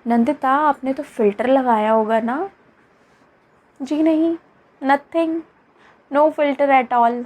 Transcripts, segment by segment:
नंदिता, आपने तो फ़िल्टर लगाया होगा ना? जी नहीं, nothing, no filter at all.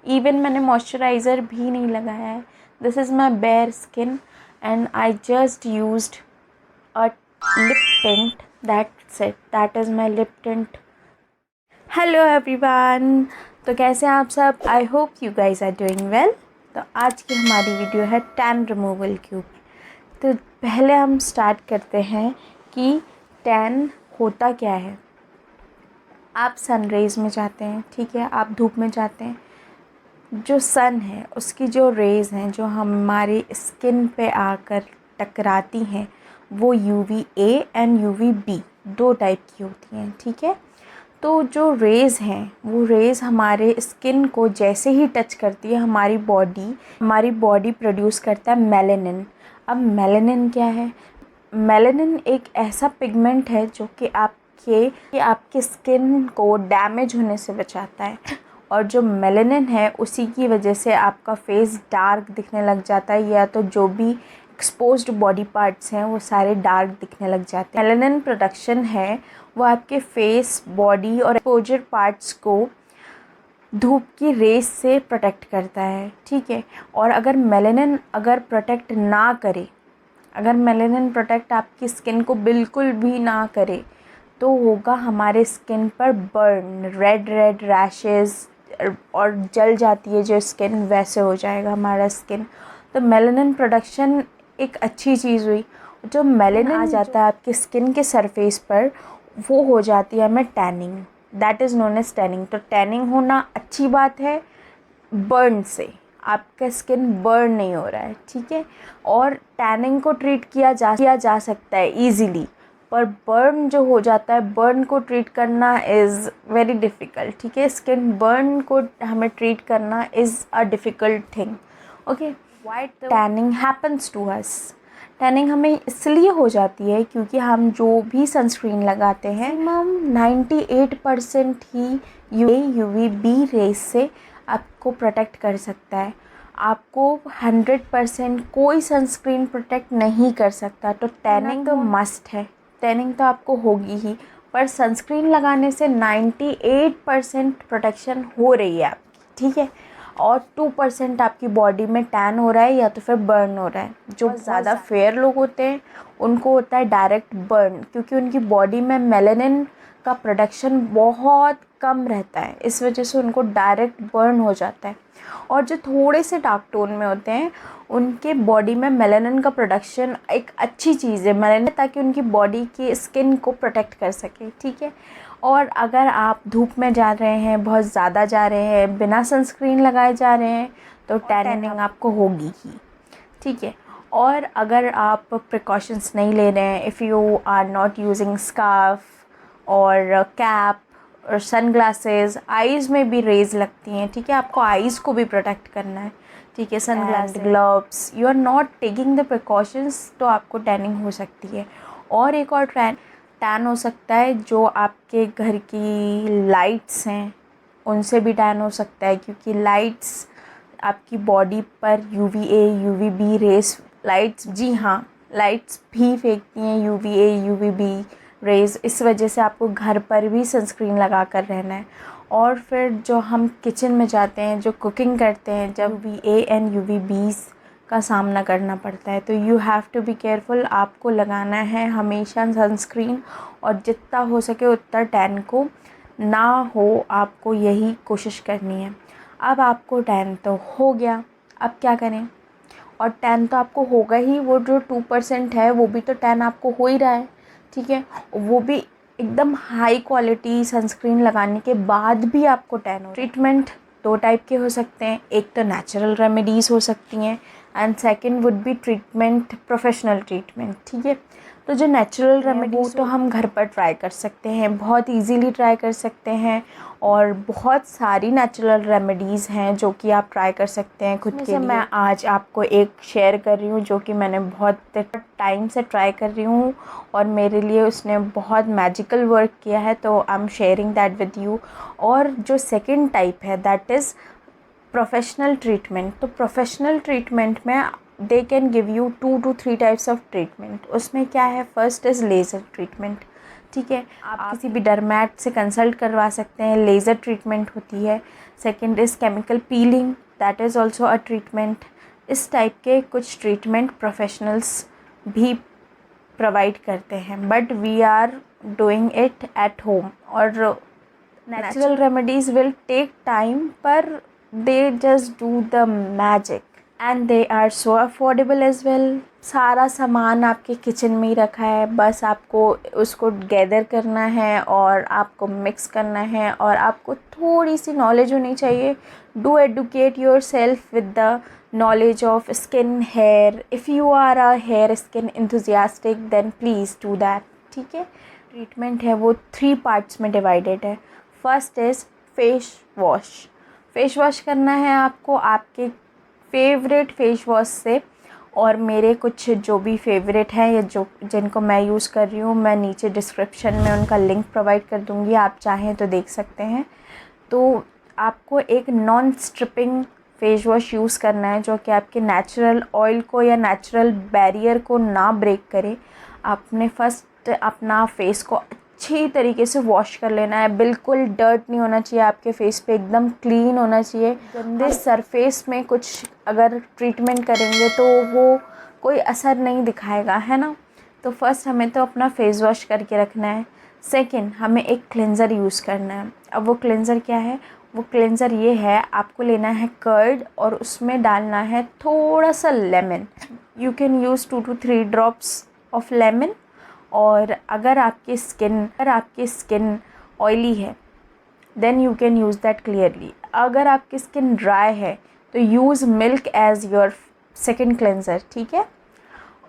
Even मैंने मॉइस्चराइज़र भी नहीं लगाया है। This is my bare skin and I just used a lip tint, that's it, that is my lip tint. Hello everyone, तो कैसे हैं आप सब? I hope you guys are doing well. तो आज की हमारी वीडियो है टैन रिमूवल के ऊपर। तो पहले हम स्टार्ट करते हैं कि टैन होता क्या है। आप सनरेज में जाते हैं, ठीक है, आप धूप में जाते हैं, जो सन है उसकी जो रेज़ हैं जो हमारी स्किन पे आकर टकराती हैं वो UVA एंड UVB दो टाइप की होती हैं, ठीक है। तो जो रेज़ हैं वो रेज़ हमारे स्किन को जैसे ही टच करती है हमारी बॉडी प्रोड्यूस करता है मेलानिन। अब मेलानिन क्या है? मेलानिन एक ऐसा पिगमेंट है जो कि आपके स्किन को डैमेज होने से बचाता है, और जो मेलानिन है उसी की वजह से आपका फेस डार्क दिखने लग जाता है, या तो जो भी एक्सपोज्ड बॉडी पार्ट्स हैं वो सारे डार्क दिखने लग जाते हैं। मेलानिन प्रोडक्शन है वो आपके फेस, बॉडी और एक्सपोजर पार्ट्स को धूप की रेस से प्रोटेक्ट करता है, ठीक है। और अगर मेलानिन प्रोटेक्ट ना करे, अगर मेलानिन प्रोटेक्ट आपकी स्किन को बिल्कुल भी ना करे तो होगा हमारे स्किन पर बर्न, रेड रेड रैशेज़, और जल जाती है जो स्किन, वैसे हो जाएगा हमारा स्किन। तो मेलानिन प्रोडक्शन एक अच्छी चीज़ हुई। जो मेलानिन आ जाता है आपकी स्किन के सरफेस पर, वो हो जाती है हमें tanning, that is known as tanning. तो टैनिंग होना अच्छी बात है, बर्न से आपका स्किन बर्न नहीं हो रहा है, ठीक है। और टैनिंग को ट्रीट किया जा सकता है ईज़िली, पर बर्न जो हो जाता है, बर्न को ट्रीट करना इज़ वेरी डिफ़िकल्ट, ठीक है। स्किन बर्न को हमें ट्रीट करना is a difficult thing, okay. Why tanning happens to us? Tanning हमें इसलिए हो जाती है क्योंकि हम जो भी सनस्क्रीन लगाते हैं, मैक्सिमम 98% ही UVB रेज से आपको प्रोटेक्ट कर सकता है। आपको 100% कोई सनस्क्रीन प्रोटेक्ट नहीं कर सकता। तो टैनिंग तो मस्ट है, टैनिंग तो आपको होगी ही, पर सनस्क्रीन लगाने से 98% प्रोटेक्शन हो रही है आपकी, ठीक है। और 2% आपकी बॉडी में टैन हो रहा है या तो फिर बर्न हो रहा है। जो ज़्यादा फेयर लोग होते हैं उनको होता है डायरेक्ट बर्न, क्योंकि उनकी बॉडी में मेलानिन का प्रोडक्शन बहुत कम रहता है, इस वजह से उनको डायरेक्ट बर्न हो जाता है। और जो थोड़े से डार्क टोन में होते हैं उनके बॉडी में मेलानिन का प्रोडक्शन एक अच्छी चीज़ है, मेलानिन, ताकि उनकी बॉडी की स्किन को प्रोटेक्ट कर सके, ठीक है। और अगर आप धूप में जा रहे हैं, बहुत ज़्यादा जा रहे हैं, बिना सनस्क्रीन लगाए जा रहे हैं, तो टैनिंग आपको होगी ही, ठीक है। और अगर आप प्रिकॉशंस नहीं ले रहे हैं, if you are not using scarf और कैप और सन ग्लासेस, आइज़ में भी रेज़ लगती हैं, ठीक है, आपको आइज़ को भी प्रोटेक्ट करना है, ठीक है। Sunglasses, gloves, you are not taking the precautions, तो आपको टैनिंग हो सकती है। और एक और टैन हो सकता है, जो आपके घर की लाइट्स हैं उनसे भी टैन हो सकता है, क्योंकि लाइट्स आपकी बॉडी पर UVA UVB रेस, लाइट्स, जी हाँ, लाइट्स भी फेंकती हैं UVA UVB रेज़। इस वजह से आपको घर पर भी सनस्क्रीन लगा कर रहना है। और फिर जो हम किचन में जाते हैं, जो कुकिंग करते हैं, जब UVA एंड UVBs का सामना करना पड़ता है, तो you have to be careful. आपको लगाना है हमेशा सनस्क्रीन, और जितना हो सके उतना टैन को ना हो, आपको यही कोशिश करनी है। अब आपको टैन तो हो गया, अब क्या करें? और टैन तो आपको होगा ही, वो जो 2% है वो भी तो टैन आपको हो ही रहा है, ठीक है। वो भी एकदम हाई क्वालिटी सनस्क्रीन लगाने के बाद भी आपको टैन हो। ट्रीटमेंट दो टाइप के हो सकते हैं, एक तो नेचुरल रेमेडीज़ हो सकती हैं and second would be treatment, professional treatment, ठीक है। तो जो नेचुरल रेमेडीज़ तो हम घर पर ट्राई कर सकते हैं, बहुत इजीली ट्राई कर सकते हैं, और बहुत सारी नेचुरल रेमेडीज़ हैं जो कि आप ट्राई कर सकते हैं खुद के लिए। मैं आज आपको एक शेयर कर रही हूँ जो कि मैंने बहुत टाइम से ट्राई कर रही हूँ और मेरे लिए उसने बहुत मैजिकल वर्क किया है, तो I am sharing that with you. और जो सेकंड टाइप है दैट इज़ प्रोफेशनल ट्रीटमेंट। तो प्रोफेशनल ट्रीटमेंट में they can give you 2 to 3 types of treatment. उसमें क्या है, फर्स्ट इज़ लेज़र ट्रीटमेंट, ठीक है, आप किसी भी डर्मैट से कंसल्ट करवा सकते हैं, लेज़र ट्रीटमेंट होती है। Second is chemical peeling, that is also a treatment. इस टाइप के कुछ ट्रीटमेंट प्रोफेशनल्स भी प्रोवाइड करते हैं, but we are doing it at home. और natural remedies will take time, पर they just do the magic and they are so affordable as well. सारा सामान आपके किचन में ही रखा है, बस आपको उसको गैदर करना है और आपको मिक्स करना है, और आपको थोड़ी सी नॉलेज होनी चाहिए। Do educate yourself with the knowledge of skin, hair. If you are a hair skin enthusiastic then please do that, ठीक है। ट्रीटमेंट है वो 3 पार्ट्स में डिवाइडेड है। First is face wash. Face wash करना है आपको आपके फेवरेट फेस वॉश से, और मेरे कुछ जो भी फेवरेट हैं या जो जिनको मैं यूज़ कर रही हूँ, मैं नीचे डिस्क्रिप्शन में उनका लिंक प्रोवाइड कर दूँगी, आप चाहें तो देख सकते हैं। तो आपको एक non stripping face wash use करना है जो कि आपके नेचुरल ऑयल को या नेचुरल बैरियर को ना ब्रेक करे। आपने फर्स्ट अपना फेस को अच्छी तरीके से वॉश कर लेना है, बिल्कुल डर्ट नहीं होना चाहिए आपके फेस पे, एकदम क्लीन होना चाहिए। गंदे सरफेस में कुछ अगर ट्रीटमेंट करेंगे तो वो कोई असर नहीं दिखाएगा, है ना। तो फर्स्ट हमें तो अपना फेस वॉश करके रखना है। सेकंड, हमें एक क्लेंज़र यूज़ करना है। अब वो क्लेंज़र क्या है, वो क्लेंज़र ये है, आपको लेना है कर्ड और उसमें डालना है थोड़ा सा lemon. You can use 2 to 3 drops of lemon. और अगर आपकी स्किन ऑयली है then you can use that clearly. अगर आपकी स्किन ड्राई है तो use milk as your second cleanser, ठीक है।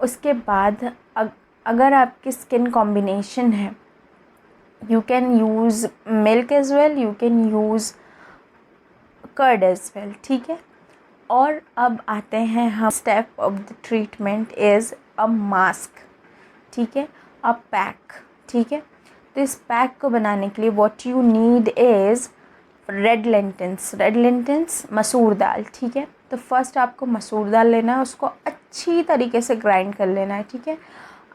उसके बाद अगर आपकी स्किन कॉम्बिनेशन है, you can use milk as well, you can use curd as well, ठीक है। और अब आते हैं हम step of the treatment is a mask, ठीक है, अ पैक, ठीक है। तो इस पैक को बनाने के लिए what you need is red lentils, मसूर दाल, ठीक है। तो फर्स्ट आपको मसूर दाल लेना है, उसको अच्छी तरीके से ग्राइंड कर लेना है, ठीक है।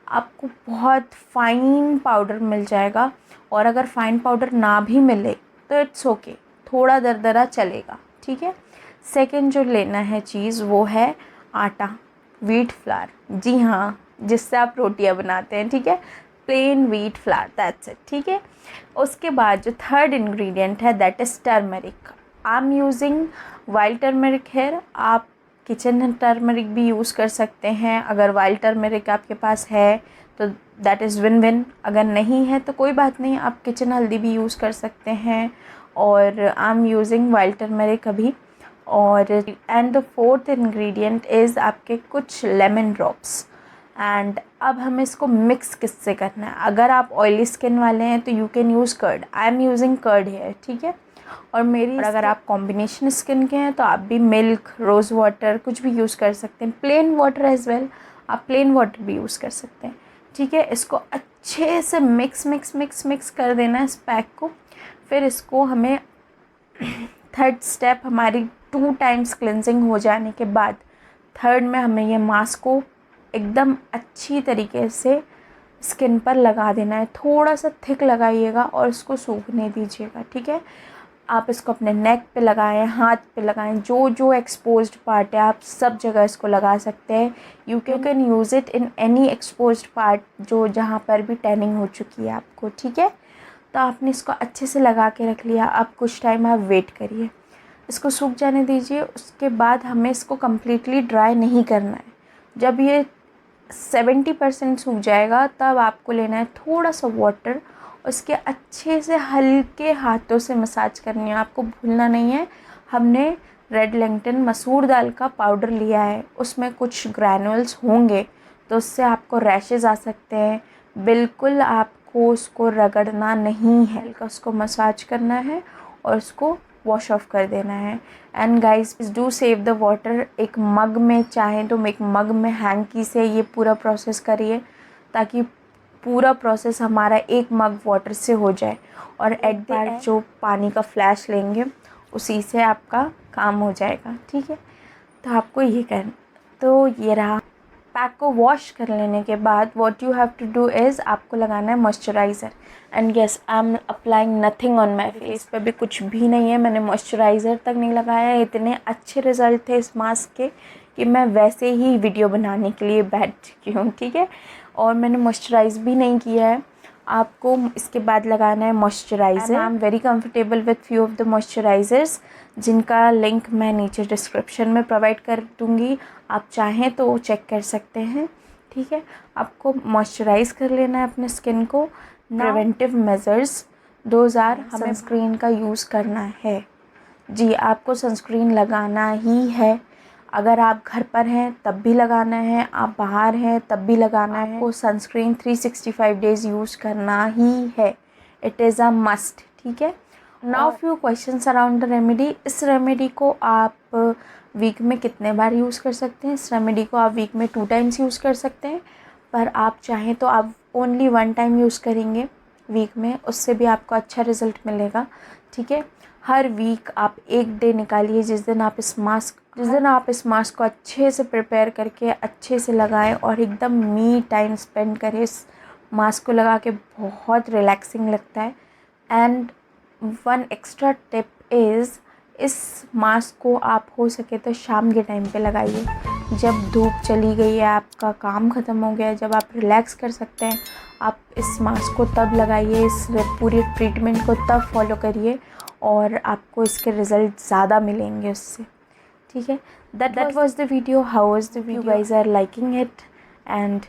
आपको बहुत फ़ाइन पाउडर मिल जाएगा, और अगर फ़ाइन पाउडर ना भी मिले तो इट्स ओके, थोड़ा दरदरा चलेगा, ठीक है। सेकंड जो लेना है चीज़ वो है आटा, व्हीट फ्लावर, जी हाँ, जिससे आप रोटियां बनाते हैं, ठीक है, plain wheat flour, that's it, ठीक है। उसके बाद जो थर्ड इंग्रेडिएंट है that is turmeric. I am using wild turmeric here, आप किचन टर्मरिक भी यूज़ कर सकते हैं। अगर वाइल्ड टर्मरिक आपके पास है तो दैट इज़ विन विन, अगर नहीं है तो कोई बात नहीं, आप किचन हल्दी भी यूज़ कर सकते हैं। और आई एम यूजिंग वाइल्ड टर्मरिक अभी। और and the fourth ingredient is आपके कुछ लेमन ड्रॉप्स। एंड अब हमें इसको मिक्स किससे करना है, अगर आप ऑयली स्किन वाले हैं तो you can use curd, I am using curd here, ठीक है। और अगर आप कॉम्बिनेशन स्किन के हैं तो आप भी मिल्क, रोज़ वाटर कुछ भी यूज़ कर सकते हैं, प्लेन वाटर एज वेल, आप प्लेन वाटर भी यूज़ कर सकते हैं, ठीक है। इसको अच्छे से मिक्स कर देना है इस पैक को। फिर इसको हमें थर्ड स्टेप, हमारी 2 टाइम्स क्लिनजिंग हो जाने के बाद थर्ड में हमें ये मास्क को एकदम अच्छी तरीके से स्किन पर लगा देना है। थोड़ा सा थिक लगाइएगा और इसको सूखने दीजिएगा, ठीक है। आप इसको अपने नेक पे लगाएं, हाथ पे लगाएं, जो जो एक्सपोज्ड पार्ट है आप सब जगह इसको लगा सकते हैं। You can use it in any exposed part जो जहाँ पर भी टैनिंग हो चुकी है आपको, ठीक है। तो आपने इसको अच्छे से लगा के रख लिया। अब कुछ टाइम आप वेट करिए, इसको सूख जाने दीजिए। उसके बाद हमें इसको कम्प्लीटली ड्राई नहीं करना है। जब ये 70% सूख जाएगा तब आपको लेना है थोड़ा सा वाटर, उसके अच्छे से हल्के हाथों से मसाज करनी है, आपको भूलना नहीं है। हमने रेड लेंटिल मसूर दाल का पाउडर लिया है, उसमें कुछ ग्रैनुअल्स होंगे तो उससे आपको रैशेज़ आ सकते हैं। बिल्कुल आपको उसको रगड़ना नहीं है, हल्का उसको मसाज करना है और उसको वॉश ऑफ कर देना है। And guys do save the water. एक मग में, चाहें तो एक मग में हैंकी से ये पूरा प्रोसेस करिए ताकि पूरा प्रोसेस हमारा एक मग वाटर से हो जाए। और एट द एंड जो पानी का फ्लैश लेंगे उसी से आपका काम हो जाएगा, ठीक है। तो आपको ये करना, तो ये रहा। पैक को वॉश कर लेने के बाद what you have to do is आपको लगाना है moisturiser. And yes, I am applying nothing on my face पे भी कुछ भी नहीं है, मैंने मॉइस्चराइज़र तक नहीं लगाया है। इतने अच्छे रिज़ल्ट थे इस मास्क के कि मैं वैसे ही वीडियो बनाने के लिए बैठ चुकी हूँ, ठीक है। और मैंने मॉइस्चराइज़ भी नहीं किया है। आपको इसके बाद लगाना है moisturiser. I am very comfortable with few of the moisturisers, जिनका लिंक मैं नीचे डिस्क्रिप्शन में प्रोवाइड कर दूँगी, आप चाहें तो चेक कर सकते हैं, ठीक है। आपको मॉइस्चराइज़ कर लेना है अपने स्किन को। प्रिवेंटिव मेजर्स दोज आर, हमें सनस्क्रीन का यूज़ करना है। जी, आपको सनस्क्रीन लगाना ही है। अगर आप घर पर हैं तब भी लगाना है, आप बाहर हैं तब भी लगाना है। आपको सनस्क्रीन 365 डेज़ यूज़ करना ही है। इट इज़ अ मस्ट, ठीक है। Now few questions around the remedy. इस रेमेडी को आप वीक में कितने बार यूज़ कर सकते हैं? इस रेमेडी को आप वीक में 2 टाइम्स यूज़ कर सकते हैं, पर आप चाहें तो आप ओनली 1 टाइम यूज़ करेंगे वीक में, उससे भी आपको अच्छा रिज़ल्ट मिलेगा, ठीक है। हर वीक आप एक डे निकालिए जिस दिन आप इस मास्क को अच्छे से प्रिपेयर करके अच्छे से लगाएं और एकदम मी टाइम स्पेंड करें। इस मास्क को लगा के बहुत रिलैक्सिंग लगता है। And one extra tip is, इस मास्क को आप हो सके तो शाम के टाइम पे लगाइए, जब धूप चली गई है, आपका काम ख़त्म हो गया है, जब आप रिलैक्स कर सकते हैं, आप इस मास्क को तब लगाइए। इस पूरी ट्रीटमेंट को तब फॉलो करिए और आपको इसके रिज़ल्ट ज़्यादा मिलेंगे उससे, ठीक है। That was the video. How was the video? You guys are liking it and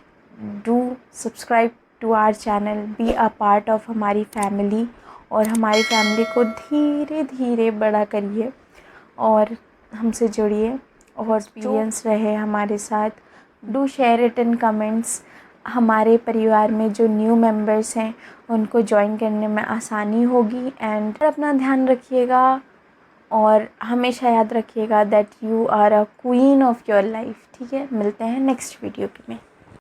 do subscribe to our channel, be a part of हमारी फैमिली, और हमारी फैमिली को धीरे धीरे बड़ा करिए और हमसे जुड़िए और एक्सपीरियंस रहे हमारे साथ। Do share it in comments. हमारे परिवार में जो न्यू मेंबर्स हैं उनको ज्वाइन करने में आसानी होगी। एंड अपना ध्यान रखिएगा और हमेशा याद रखिएगा that you are a queen of your life, ठीक है। मिलते हैं नेक्स्ट वीडियो में।